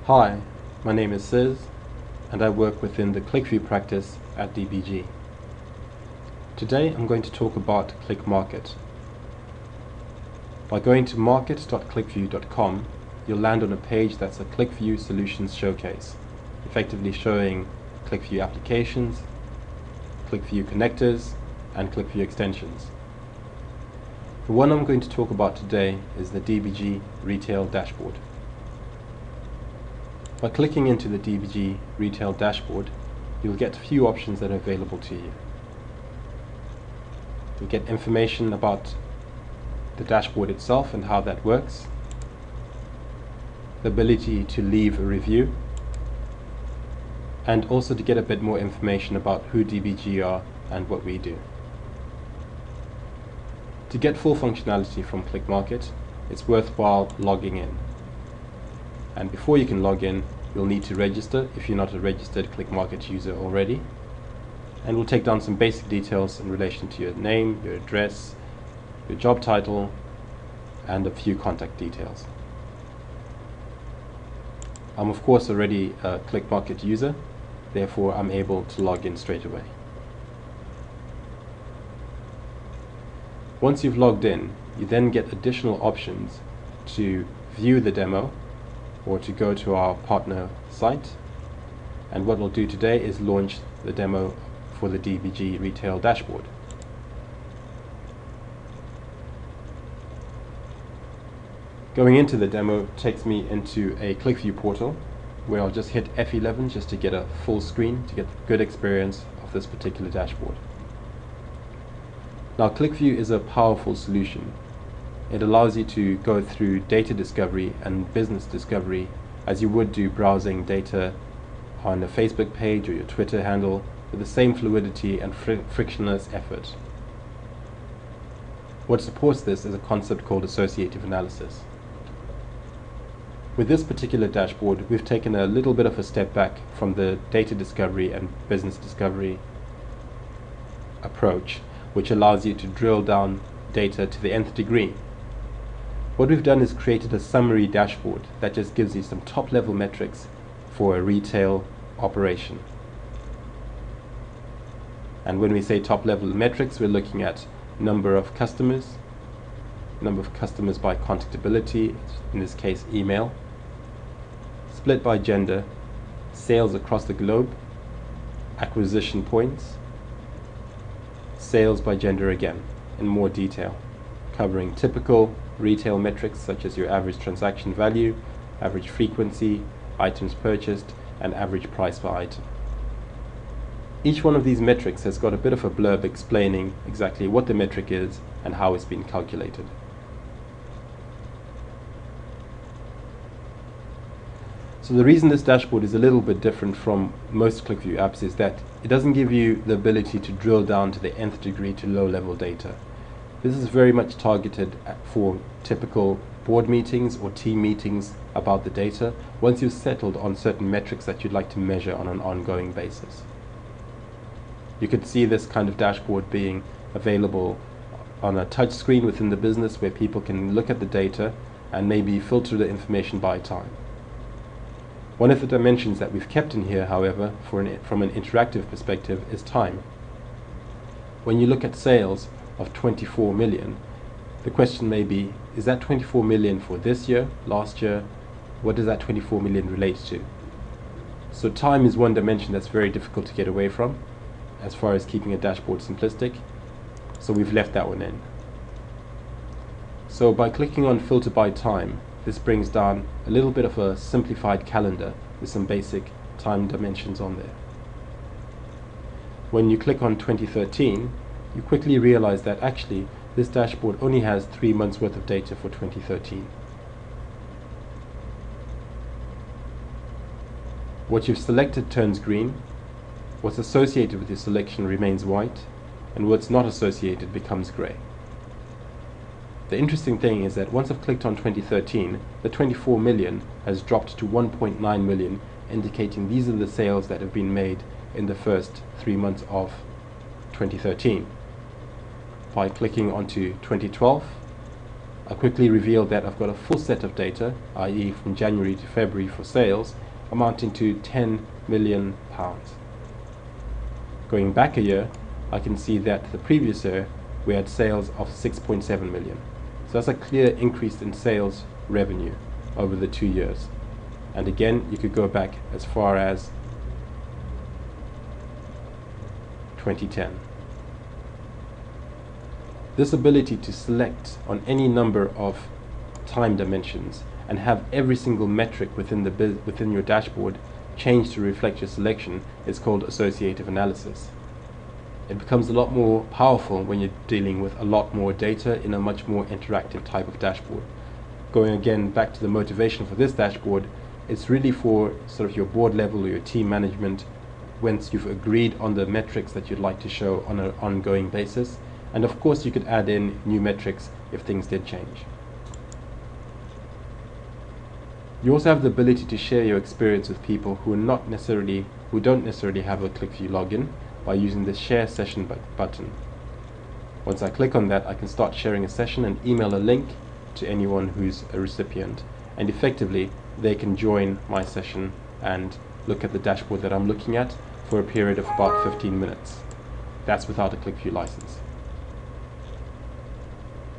Hi, my name is Sis, and I work within the QlikView practice at DBG. Today I'm going to talk about ClickMarket. By going to market.QlikView.com, you'll land on a page that's a QlikView solutions showcase, effectively showing QlikView applications, QlikView connectors, and QlikView extensions. The one I'm going to talk about today is the DBG Retail Dashboard. By clicking into the DBG Retail Dashboard, you'll get a few options that are available to you. You'll get information about the dashboard itself and how that works, the ability to leave a review, and also to get a bit more information about who DBG are and what we do. To get full functionality from ClickMarket, it's worthwhile logging in. And before you can log in, you'll need to register if you're not a registered ClickMarket user already. And we'll take down some basic details in relation to your name, your address, your job title, and a few contact details. I'm of course already a ClickMarket user, therefore I'm able to log in straight away. Once you've logged in, you then get additional options to view the demo or to go to our partner site, and what we'll do today is launch the demo for the DBG Retail Dashboard. Going into the demo takes me into a QlikView portal where I'll just hit F11 just to get a full screen, to get a good experience of this particular dashboard. Now QlikView is a powerful solution. It allows you to go through data discovery and business discovery as you would do browsing data on a Facebook page or your Twitter handle with the same fluidity and frictionless effort. What supports this is a concept called associative analysis. With this particular dashboard, we've taken a little bit of a step back from the data discovery and business discovery approach, which allows you to drill down data to the nth degree. What we've done is created a summary dashboard that just gives you some top-level metrics for a retail operation. And when we say top-level metrics, we're looking at number of customers by contactability, in this case email, split by gender, sales across the globe, acquisition points, sales by gender again, in more detail, covering typical retail metrics such as your average transaction value, average frequency, items purchased, and average price per item. Each one of these metrics has got a bit of a blurb explaining exactly what the metric is and how it's been calculated. So the reason this dashboard is a little bit different from most QlikView apps is that it doesn't give you the ability to drill down to the nth degree to low-level data. This is very much targeted for typical board meetings or team meetings about the data once you've settled on certain metrics that you'd like to measure on an ongoing basis. You could see this kind of dashboard being available on a touch screen within the business where people can look at the data and maybe filter the information by time. One of the dimensions that we've kept in here, however, from an interactive perspective, is time. When you look at sales of 24 million, the question may be, is that 24 million for this year, last year? What does that 24 million relate to? So time is one dimension that's very difficult to get away from as far as keeping a dashboard simplistic, so we've left that one in. So by clicking on filter by time, this brings down a little bit of a simplified calendar with some basic time dimensions on there. When you click on 2013, you quickly realize that actually this dashboard only has 3 months worth of data for 2013. What you've selected turns green, what's associated with your selection remains white, and what's not associated becomes grey. The interesting thing is that once I've clicked on 2013, the 24 million has dropped to 1.9 million, indicating these are the sales that have been made in the first 3 months of 2013. By clicking onto 2012, I'll quickly reveal that I've got a full set of data, i.e. from January to February for sales, amounting to £10 million. Going back a year, I can see that the previous year we had sales of 6.7 million. So that's a clear increase in sales revenue over the 2 years. And again, you could go back as far as 2010. This ability to select on any number of time dimensions and have every single metric within your dashboard change to reflect your selection is called associative analysis. It becomes a lot more powerful when you're dealing with a lot more data in a much more interactive type of dashboard. Going again back to the motivation for this dashboard, it's really for sort of your board level or your team management once you've agreed on the metrics that you'd like to show on an ongoing basis. And of course you could add in new metrics if things did change. You also have the ability to share your experience with people who don't necessarily have a QlikView login by using the share session button. Once I click on that, I can start sharing a session and email a link to anyone who's a recipient, and effectively they can join my session and look at the dashboard that I'm looking at for a period of about 15 minutes. That's without a QlikView license.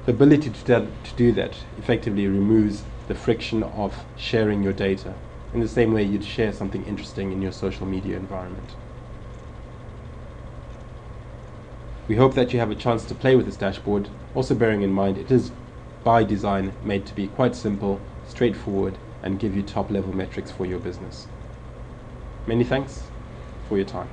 The ability to do that effectively removes the friction of sharing your data in the same way you'd share something interesting in your social media environment. We hope that you have a chance to play with this dashboard, also bearing in mind it is by design made to be quite simple, straightforward, and give you top level metrics for your business. Many thanks for your time.